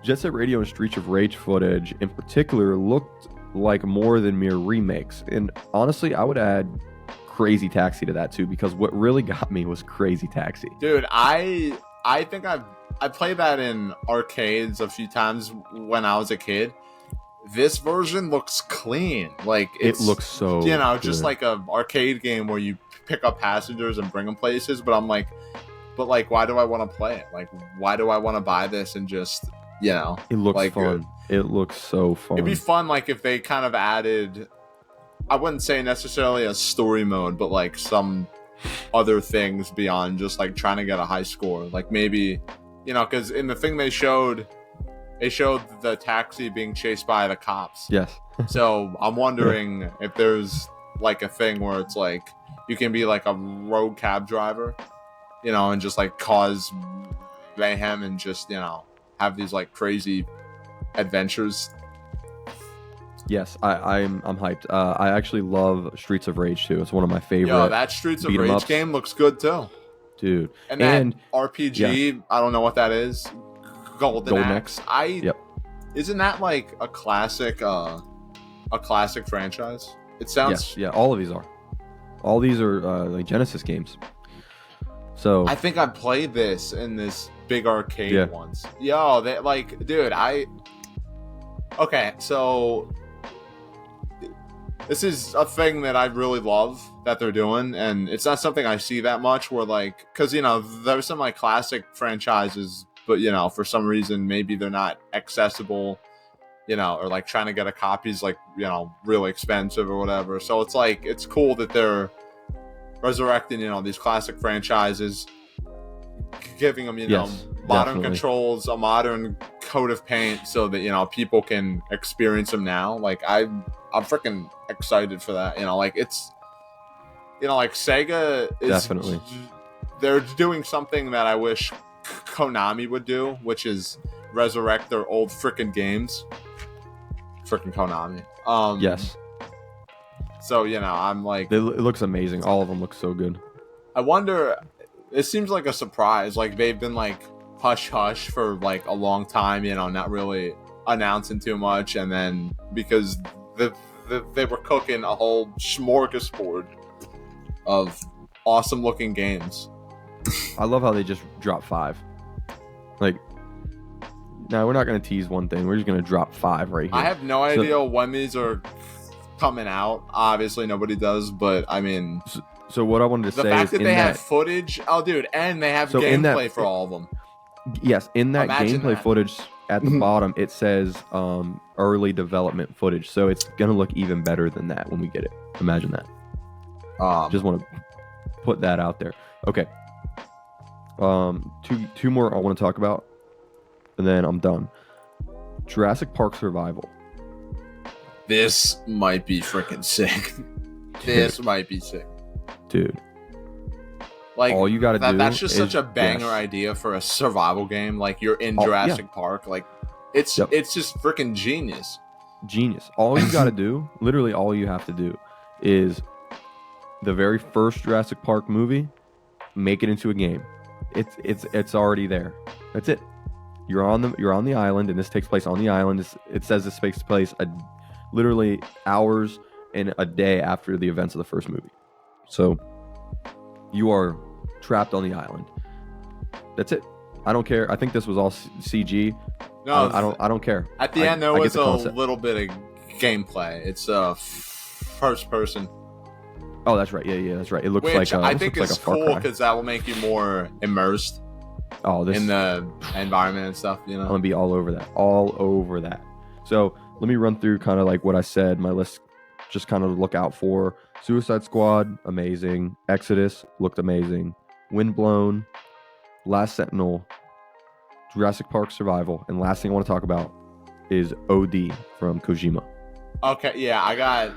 Speaker 1: Jet Set Radio and Streets of Rage footage in particular looked like more than mere remakes. And honestly, I would add Crazy Taxi to that too, because what really got me was Crazy Taxi.
Speaker 2: Dude, I think I played that in arcades a few times when I was a kid. This version looks clean. Like
Speaker 1: It looks so
Speaker 2: just
Speaker 1: good.
Speaker 2: like a arcade game where you pick up passengers and bring them places. But I'm like, why do I want to play it? Like, why do I want to buy this and just,
Speaker 1: it looks
Speaker 2: like,
Speaker 1: fun. It looks so fun.
Speaker 2: It'd be fun, like, if they kind of added, I wouldn't say necessarily a story mode, but like some other things beyond just like trying to get a high score. Like maybe, because in the thing they showed the taxi being chased by the cops.
Speaker 1: Yes.
Speaker 2: So I'm wondering if there's like a thing where it's like you can be like a rogue cab driver, and just like cause mayhem and just have these like crazy adventures.
Speaker 1: Yes, I'm hyped. I actually love Streets of Rage too. It's one of my favorite.
Speaker 2: Yo, that Streets of
Speaker 1: beat 'em
Speaker 2: Rage
Speaker 1: ups.
Speaker 2: game looks good too.
Speaker 1: Dude.
Speaker 2: And that RPG, I don't know what that is. Golden Axe.
Speaker 1: Yep.
Speaker 2: Isn't that like a classic franchise? It sounds.
Speaker 1: Yes, yeah, all of these are. All these are like Genesis games. So
Speaker 2: I think I played this in this big arcade once. Yo, they like, dude, okay, so this is a thing that I really love that they're doing, and it's not something I see that much where like, because there's some like classic franchises, but for some reason maybe they're not accessible, or like trying to get a copy's like really expensive or whatever. So it's like, it's cool that they're resurrecting these classic franchises, giving them modern controls, a modern coat of paint, so that people can experience them now. Like I'm freaking excited for that. Like it's like Sega is
Speaker 1: definitely,
Speaker 2: they're doing something that I wish Konami would do, which is resurrect their old freaking games. Freaking Konami.
Speaker 1: Yes.
Speaker 2: So I'm like,
Speaker 1: it looks amazing. All of them look so good.
Speaker 2: I wonder. It seems like a surprise. Like they've been like hush hush for like a long time. Not really announcing too much, and then because they were cooking a whole smorgasbord of awesome looking games.
Speaker 1: I love how they just drop 5. Like, no, we're not going to tease one thing. We're just going to drop 5 right here.
Speaker 2: I have no idea when these are coming out. Obviously, nobody does, but I mean,
Speaker 1: so what I wanted to say is
Speaker 2: the fact that they have footage. Oh, dude, and they have gameplay for all of them.
Speaker 1: Yes, in that
Speaker 2: Imagine
Speaker 1: gameplay
Speaker 2: that.
Speaker 1: footage at the bottom, it says early development footage. So it's going to look even better than that when we get it. Imagine that. Just want to put that out there. Okay. Two more I want to talk about, and then I'm done. Jurassic Park Survival.
Speaker 2: This might be freaking sick. This might be sick.
Speaker 1: Dude.
Speaker 2: Like,
Speaker 1: all you got to do
Speaker 2: that's just
Speaker 1: is
Speaker 2: such a banger idea for a survival game. Like, you're in Jurassic Park. Like, it's just freaking genius.
Speaker 1: Genius. All you got to do, literally all you have to do, is the very first Jurassic Park movie, make it into a game. It's already there. That's it. You're on the island, and this takes place on the island. It says this takes place literally hours and a day after the events of the first movie. So you are trapped on the island. That's it. I don't care. I think this was all CG.
Speaker 2: No,
Speaker 1: I don't care.
Speaker 2: At the end, there was a little bit of gameplay. It's first person.
Speaker 1: Oh, that's right. Yeah, that's right. It looks
Speaker 2: Which
Speaker 1: like
Speaker 2: I think is cool because that will make you more immersed in the environment and stuff. I'm
Speaker 1: gonna be all over that. So let me run through kind of like what I said. My list, just kind of look out for. Suicide Squad, amazing. Exodus looked amazing. Windblown, Last Sentinel, Jurassic Park Survival, and last thing I want to talk about is OD from Kojima.
Speaker 2: Okay, yeah, I got.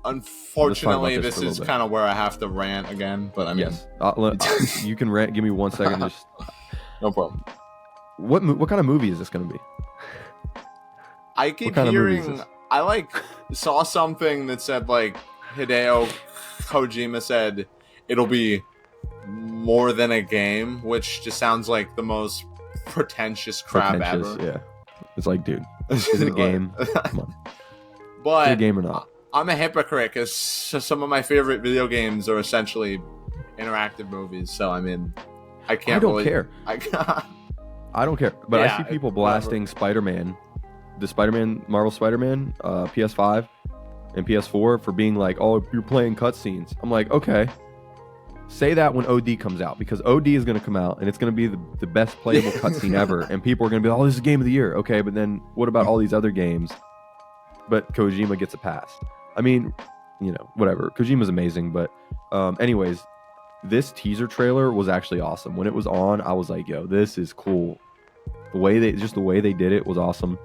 Speaker 2: Unfortunately, this is kind of where I have to rant again, but I mean,
Speaker 1: yes, you can rant. Give me 1 second. Just
Speaker 2: no problem.
Speaker 1: What kind of movie is this going to be?
Speaker 2: I keep hearing. I saw something that said like Hideo Kojima said it'll be more than a game, which just sounds like the most pretentious crap ever.
Speaker 1: Yeah, it's like, dude, is it a game? Come on,
Speaker 2: but
Speaker 1: is it a game or not?
Speaker 2: I'm a hypocrite because some of my favorite video games are essentially interactive movies. So I mean, I don't
Speaker 1: care. I don't care. But
Speaker 2: yeah,
Speaker 1: I see people blasting Spider-Man, the Marvel Spider-Man, PS5 and PS4 for being like, "Oh, you're playing cutscenes." I'm like, okay, say that when OD comes out, because OD is going to come out and it's going to be the best playable cutscene ever, and people are going to be, "Oh, this is game of the year." Okay, but then what about all these other games? But Kojima gets a pass. I mean, whatever. Kojima's amazing, but anyways, this teaser trailer was actually awesome. When it was on, I was like, yo, this is cool. The way they did it was awesome.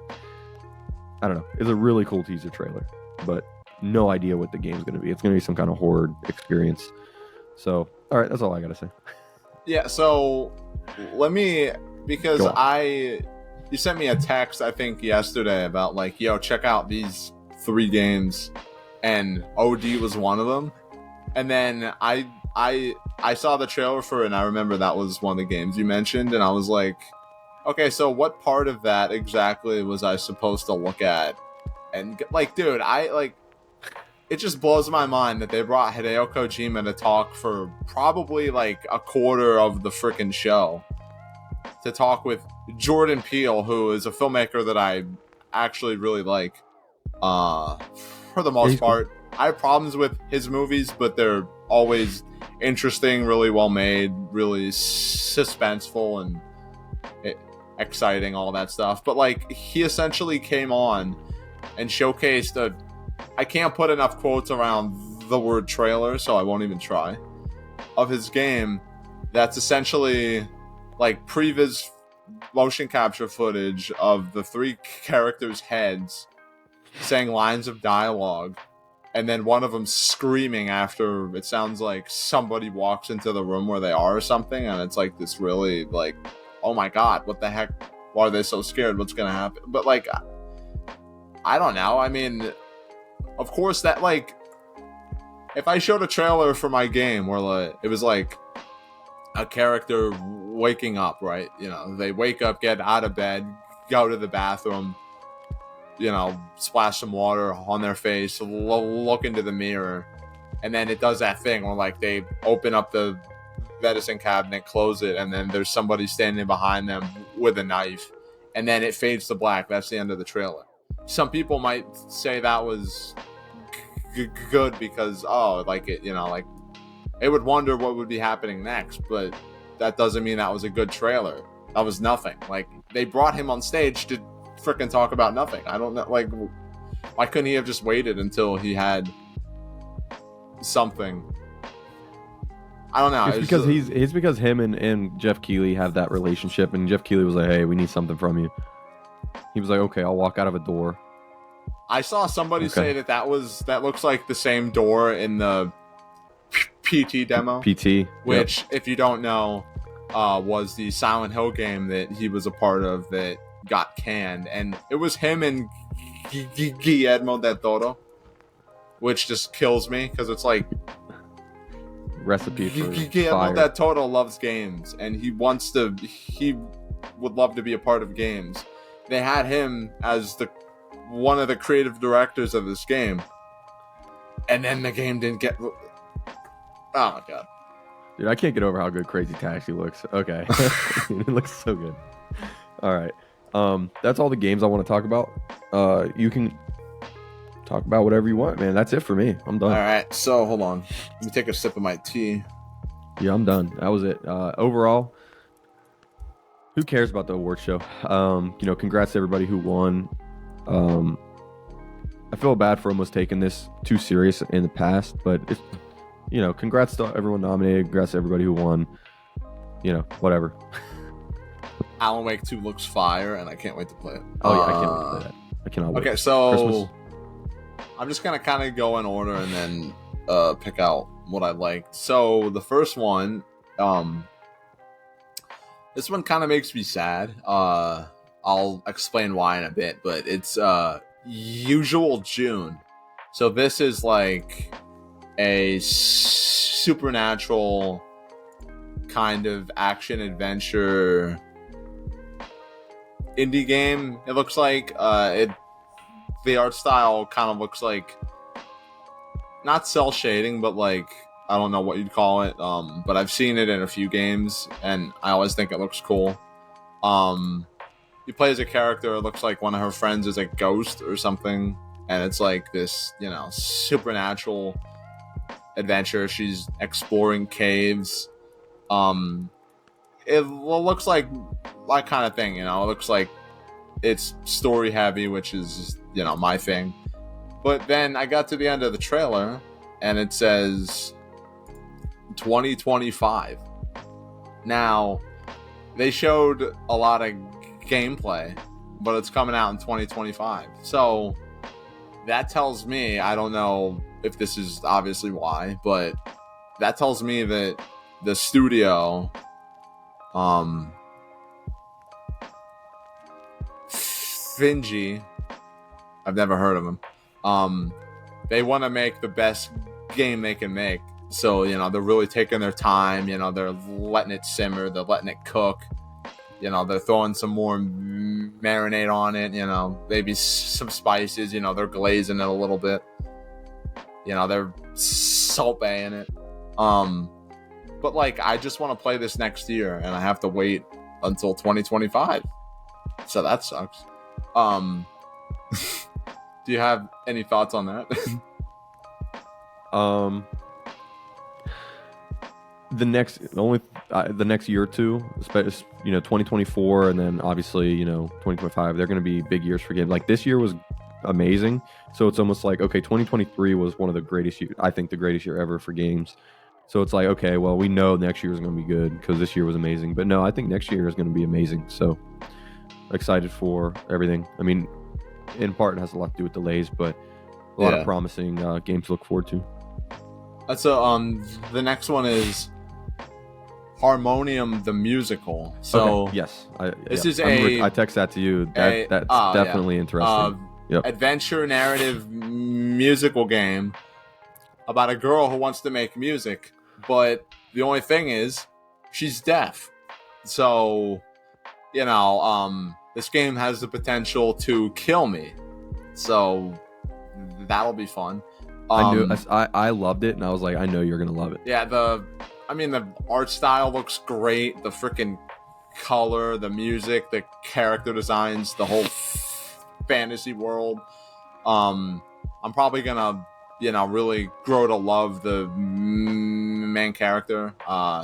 Speaker 1: I don't know. It's a really cool teaser trailer, but no idea what the game's going to be. It's going to be some kind of horror experience. So, all right, that's all I got to say.
Speaker 2: Yeah, so let me because
Speaker 1: Go on.
Speaker 2: you sent me a text I think yesterday about like, yo, check out these 3 games, and OD was one of them. And then I saw the trailer for it, and I remember that was one of the games you mentioned, and I was like, okay, so what part of that exactly was I supposed to look at? And like, dude, it just blows my mind that they brought Hideo Kojima to talk for probably like a quarter of the freaking show, to talk with Jordan Peele, who is a filmmaker that I actually really like. For the most part, I have problems with his movies, but they're always interesting, really well made, really suspenseful and exciting, all that stuff. But like, he essentially came on and showcased I can't put enough quotes around the word trailer, so I won't even try, of his game that's essentially like previs motion capture footage of the 3 characters' heads saying lines of dialogue, and then one of them screaming after it sounds like somebody walks into the room where they are or something, and it's like this really like, oh my god, what the heck, why are they so scared, what's gonna happen? But like, I don't know, I mean, of course that, like, if I showed a trailer for my game where like, it was like a character waking up, right, you know, they wake up, get out of bed, go to the bathroom, you know, splash some water on their face, look into the mirror, and then it does that thing where like they open up the medicine cabinet, close it, and then there's somebody standing behind them with a knife, and then it fades to black. That's the end of the trailer. Some people might say that was good because, oh, like, it, you know, like, it would wonder what would be happening next, but that doesn't mean that was a good trailer. That was nothing. Like, they brought him on stage to freaking talk about nothing. I don't know, like, why couldn't he have just waited until he had something? I don't know.
Speaker 1: It's because him and Jeff Keighley have that relationship, and Jeff Keighley was like, hey, we need something from you. He was like, okay, I'll walk out of a door.
Speaker 2: I saw somebody say that looks like the same door in the PT demo.
Speaker 1: PT.
Speaker 2: Which, if you don't know, was the Silent Hill game that he was a part of that got canned. And it was him and Guillermo del Toro, which just kills me because it's like,
Speaker 1: recipe for
Speaker 2: Guillermo
Speaker 1: fire.
Speaker 2: del Toro loves games, and he would love to be a part of games. They had him as one of the creative directors of this game, and then the game didn't get. Oh my god,
Speaker 1: dude! I can't get over how good Crazy Taxi looks. Okay, it looks so good. All right, that's all the games I want to talk about. You can talk about whatever you want, man. That's it for me. I'm done.
Speaker 2: All right, so hold on. Let me take a sip of my tea.
Speaker 1: Yeah, I'm done. That was it. Overall, who cares about the award show? Congrats to everybody who won. I feel bad for almost taking this too serious in the past, but it's, congrats to everyone nominated. Congrats to everybody who won. Whatever.
Speaker 2: Alan Wake 2 looks fire, and I can't wait to play it.
Speaker 1: Oh yeah, I can't wait to play that. I cannot wait.
Speaker 2: Okay, so
Speaker 1: Christmas.
Speaker 2: I'm just gonna kind of go in order and then pick out what I liked. So the first one, this one kind of makes me sad. I'll explain why in a bit, but it's Usual June. So this is like a supernatural kind of action adventure indie game. It looks like the art style kind of looks like not cel shading, but like, I don't know what you'd call it. But I've seen it in a few games, and I always think it looks cool. You play as a character. It looks like one of her friends is a ghost or something, and it's like this, supernatural adventure. She's exploring caves. It looks like that kind of thing. It looks like it's story heavy, which is my thing. But then I got to the end of the trailer, and it says 2025. Now, they showed a lot of gameplay, but it's coming out in 2025. So that tells me, I don't know if this is obviously why, but that tells me that the studio Finji, I've never heard of them. They want to make the best game they can make. So, they're really taking their time. They're letting it simmer. They're letting it cook. They're throwing some more marinade on it. Maybe some spices. They're glazing it a little bit. They're salt baying it. But, I just want to play this next year, and I have to wait until 2025. So that sucks. Do you have any thoughts on that?
Speaker 1: The next year or two, especially 2024, and then obviously 2025, they're going to be big years for games. Like this year was amazing, so it's almost like, okay, 2023 was one of the greatest year, I think the greatest year ever for games. So it's like, okay, well, we know next year is going to be good because this year was amazing. But no, I think next year is going to be amazing. So excited for everything. I mean, in part it has a lot to do with delays, but a lot of promising games to look forward to.
Speaker 2: So the next one is Harmonium the Musical. So
Speaker 1: okay. Yes,
Speaker 2: I
Speaker 1: text that to you. That's definitely interesting.
Speaker 2: Adventure narrative musical game about a girl who wants to make music, but the only thing is she's deaf. So this game has the potential to kill me. So that'll be fun.
Speaker 1: I loved it, and I was like, I know you're gonna love it.
Speaker 2: Yeah, the art style looks great. The freaking color, the music, the character designs, the whole fantasy world. I'm probably gonna, really grow to love the main character.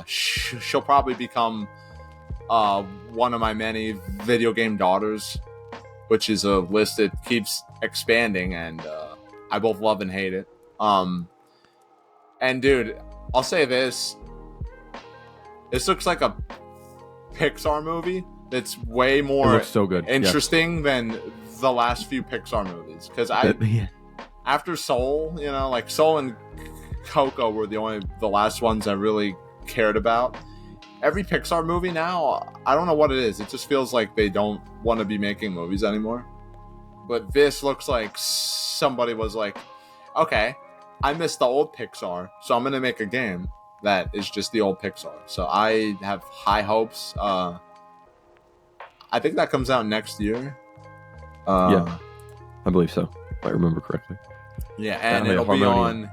Speaker 2: She'll probably become one of my many video game daughters, which is a list that keeps expanding, and I both love and hate it. And dude, I'll say this looks like a Pixar movie that's way more
Speaker 1: so good.
Speaker 2: interesting than the last few Pixar movies. Because after Soul, Soul and Coco were the last ones I really cared about. Every Pixar movie now, I don't know what it is. It just feels like they don't want to be making movies anymore. But this looks like somebody was like, okay, I missed the old Pixar, so I'm going to make a game that is just the old Pixar. So I have high hopes. I think that comes out next year.
Speaker 1: I believe so, if I remember correctly.
Speaker 2: Yeah, and it'll be on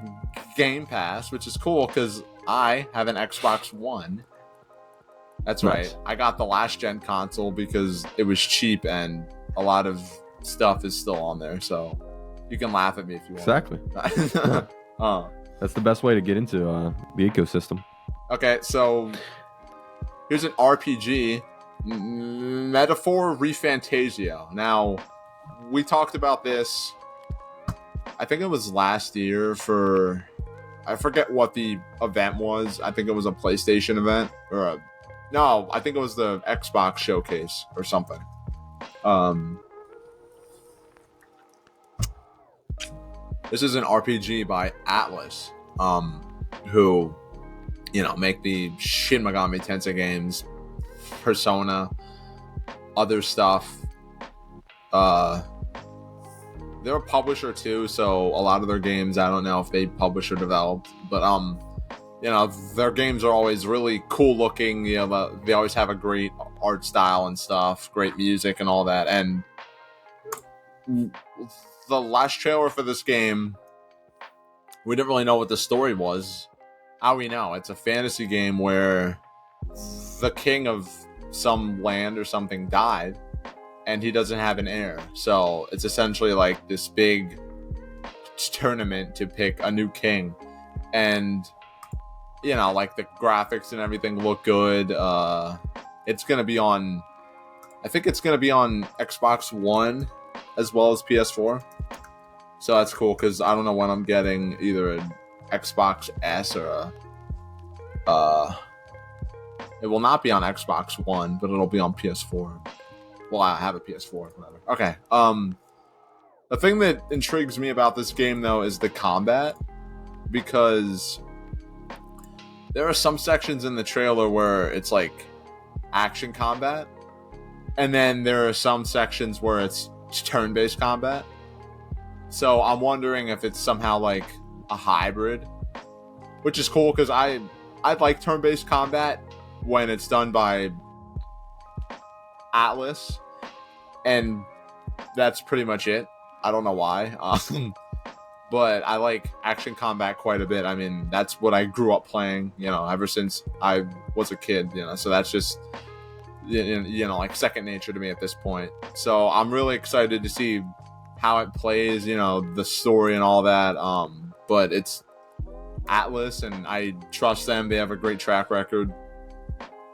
Speaker 2: Game Pass, which is cool because I have an Xbox One. That's nice. Right. I got the last gen console because it was cheap and a lot of stuff is still on there, so you can laugh at me if you want.
Speaker 1: Exactly. That's the best way to get into the ecosystem.
Speaker 2: Okay, so here's an RPG, Metaphor ReFantazio. Now, we talked about this, I think it was last year I forget what the event was. I think it was a PlayStation event, no, I think it was the Xbox showcase or something. This is an RPG by Atlas, who, make the Shin Megami Tensei games, Persona, other stuff. They're a publisher too, so a lot of their games, I don't know if they publish or developed, but their games are always really cool looking. They always have a great art style and stuff, great music and all that. And the last trailer for this game, we didn't really know what the story was. How we know? It's a fantasy game where the king of some land or something died, and he doesn't have an heir. So it's essentially like this big tournament to pick a new king. And, the graphics and everything look good. It's going to be on, I think it's going to be on Xbox One as well as PS4. So that's cool because I don't know when I'm getting either an Xbox S or it will not be on Xbox One, but it'll be on PS4. Well, I have a PS4, whatever. Okay. The thing that intrigues me about this game, though, is the combat, because there are some sections in the trailer where it's like action combat, and then there are some sections where it's turn-based combat. So I'm wondering if it's somehow like a hybrid, which is cool because I like turn-based combat when it's done by Atlas, and that's pretty much it. I don't know why, but I like action combat quite a bit. I mean, that's what I grew up playing, ever since I was a kid, so that's just, like second nature to me at this point. So I'm really excited to see how it plays, the story and all that. But it's Atlas, and I trust them. They have a great track record.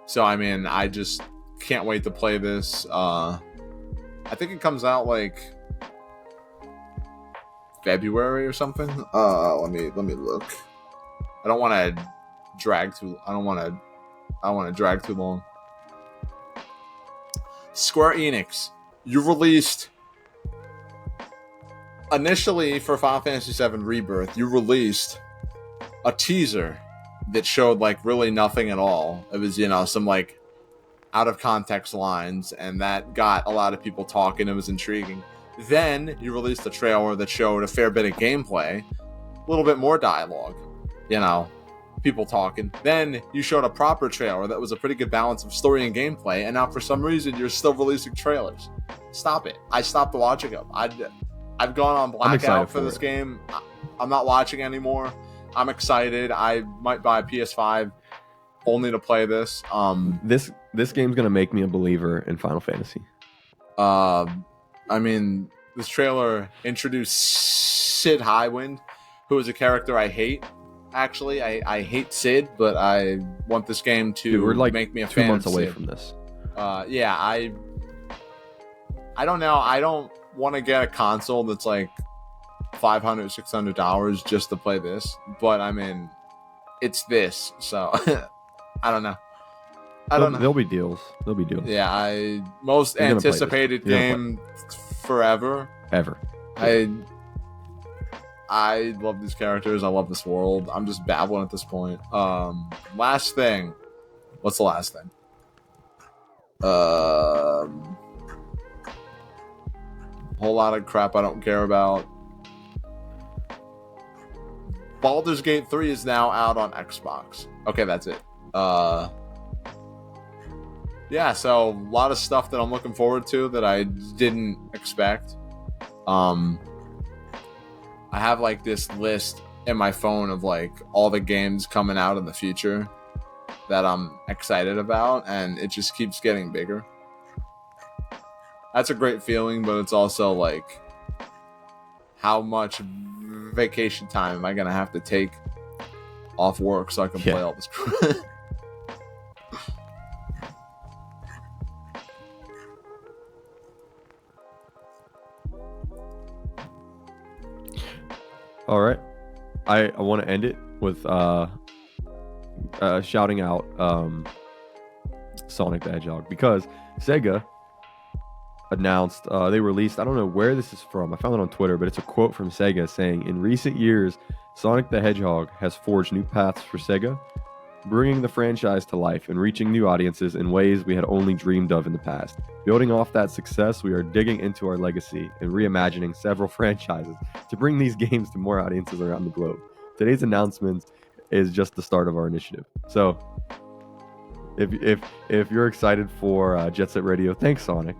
Speaker 2: So, I mean, I just can't wait to play this. I think it comes out like February or something. Let me look. I don't want to drag too long. Square Enix, you released initially for Final Fantasy VII Rebirth. You released a teaser that showed like really nothing at all. It was some like out of context lines, and that got a lot of people talking. It was intriguing. Then you released a trailer that showed a fair bit of gameplay, a little bit more dialogue, people talking. Then you showed a proper trailer that was a pretty good balance of story and gameplay, and now for some reason you're still releasing trailers. Stop it. I stopped watching them. I've gone on blackout for this game. I'm not watching anymore. I'm excited. I might buy a PS5 only to play this.
Speaker 1: This game's gonna make me a believer in Final Fantasy.
Speaker 2: I mean, this trailer introduced Sid Highwind, who is a character I hate. Actually, I hate Sid, but I want this game to
Speaker 1: we're like
Speaker 2: make me a
Speaker 1: 2
Speaker 2: fan
Speaker 1: months
Speaker 2: of
Speaker 1: away
Speaker 2: Sid.
Speaker 1: from this.
Speaker 2: Yeah, I don't know. I don't want to get a console that's like $500, $600 just to play this. But I mean, it's this, so I don't know.
Speaker 1: There'll be deals.
Speaker 2: Yeah, most anticipated game forever.
Speaker 1: Ever.
Speaker 2: I love these characters. I love this world. I'm just babbling at this point. Last thing. What's the last thing? Whole lot of crap I don't care about. Baldur's Gate 3 is now out on Xbox. Okay, that's it. Yeah, so a lot of stuff that I'm looking forward to that I didn't expect. I have like this list in my phone of like all the games coming out in the future that I'm excited about, and it just keeps getting bigger. That's a great feeling, but it's also like, how much vacation time am I gonna have to take off work so I can play all this crap?
Speaker 1: All right, I want to end it with shouting out Sonic the Hedgehog, because Sega announced they released, I don't know where this is from, I found it on Twitter, but it's a quote from Sega saying, "In recent years, Sonic the Hedgehog has forged new paths for Sega, bringing the franchise to life and reaching new audiences in ways we had only dreamed of in the past. Building off that success, we are digging into our legacy and reimagining several franchises to bring these games to more audiences around the globe. Today's announcement is just the start of our initiative." So if you're excited for Jet Set Radio, thanks Sonic.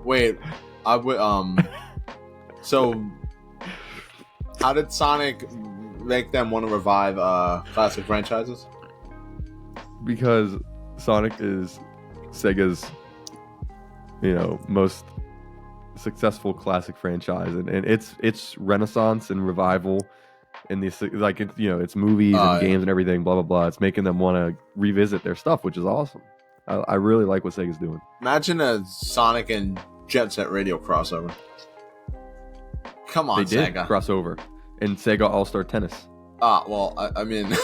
Speaker 2: Wait, I would so how did Sonic make them want to revive classic franchises?
Speaker 1: Because Sonic is Sega's, most successful classic franchise, and its renaissance and revival in these, like, it's movies and games and everything, blah blah blah. It's making them want to revisit their stuff, which is awesome. I really like what Sega's doing.
Speaker 2: Imagine a Sonic and Jet Set Radio crossover. Come on,
Speaker 1: they did
Speaker 2: Sega.
Speaker 1: Crossover in Sega All-Star Tennis.
Speaker 2: Well, I mean,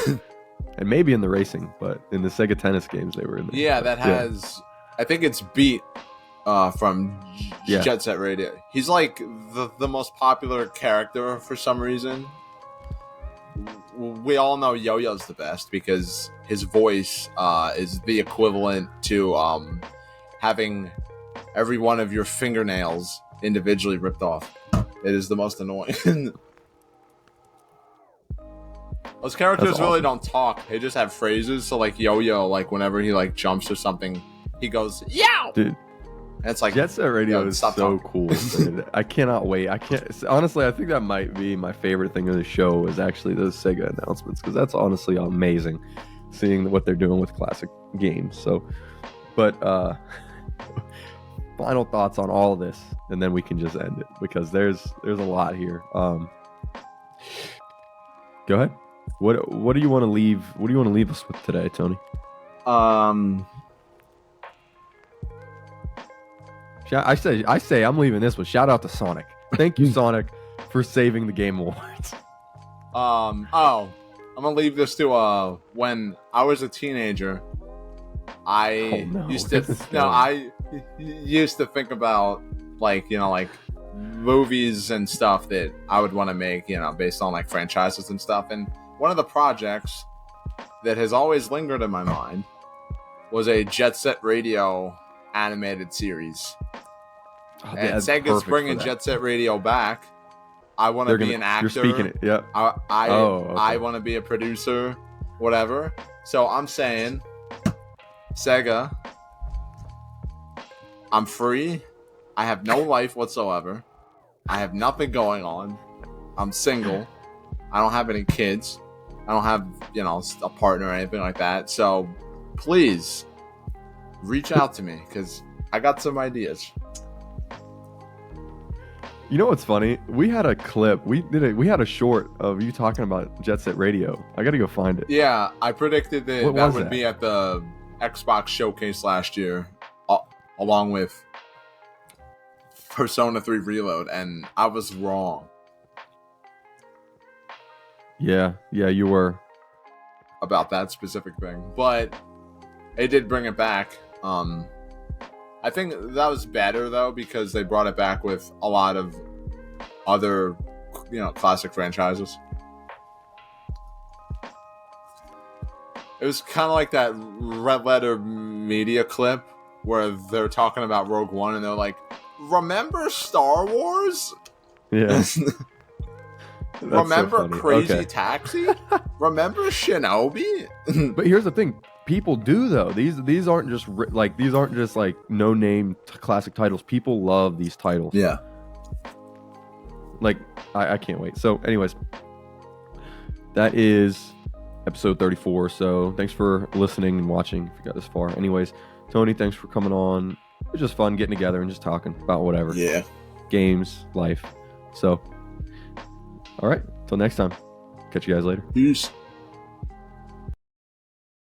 Speaker 1: and maybe in the racing, but in the Sega Tennis games they were in there.
Speaker 2: Yeah, that has. I think it's Beat from Jet Set Radio. He's like the most popular character for some reason. We all know Yo-Yo's the best because his voice is the equivalent to having every one of your fingernails individually ripped off. It is the most annoying. Those characters
Speaker 1: That's
Speaker 2: really
Speaker 1: awesome.
Speaker 2: don't talk. They just have phrases. So like Yo-Yo, like whenever he like jumps or something, he goes yow.
Speaker 1: Dude,
Speaker 2: And it's like
Speaker 1: Jet Set Radio is so
Speaker 2: talking.
Speaker 1: cool. Dude. I cannot wait. I can't honestly. I think that might be my favorite thing of the show is actually those Sega announcements because that's honestly amazing, seeing what they're doing with classic games. So, but final thoughts on all of this, and then we can just end it because there's a lot here. Go ahead. What do you want to leave? What do you want to leave us with today, Tony? I say I'm leaving this with shout out to Sonic. Thank you, Sonic, for saving the Game Awards.
Speaker 2: I'm gonna leave this to when I was a teenager. I used to think about like movies and stuff that I would want to make, based on like franchises and stuff. And one of the projects that has always lingered in my mind was a Jet Set Radio animated series. And Sega's bringing Jet Set Radio back. I want to be an actor.
Speaker 1: You're speaking it. Yep.
Speaker 2: I want to be a producer, whatever. So I'm saying, Sega, I'm free. I have no life whatsoever. I have nothing going on. I'm single. I don't have any kids. I don't have, a partner or anything like that. So please reach out to me because I got some ideas.
Speaker 1: You know what's funny? We had a clip. We had a short of you talking about Jet Set Radio. I got to go find it.
Speaker 2: Yeah, I predicted that would be at the Xbox showcase last year, along with Persona 3 Reload, and I was wrong.
Speaker 1: Yeah, you were.
Speaker 2: About that specific thing. But it did bring it back. I think that was better, though, because they brought it back with a lot of other, classic franchises. It was kind of like that Red Letter Media clip where they're talking about Rogue One and they're like, remember Star Wars?
Speaker 1: Yeah.
Speaker 2: Remember
Speaker 1: so
Speaker 2: Crazy Taxi? Remember Shinobi?
Speaker 1: But here's the thing. People do though. These aren't just no name classic titles. People love these titles.
Speaker 2: Yeah.
Speaker 1: Like I can't wait. So, anyways, that is episode 34. So thanks for listening and watching. If you got this far. Anyways, Tony, thanks for coming on. It was just fun getting together and just talking about whatever.
Speaker 2: Yeah.
Speaker 1: Games, life. So, all right. Till next time. Catch you guys later.
Speaker 2: Peace.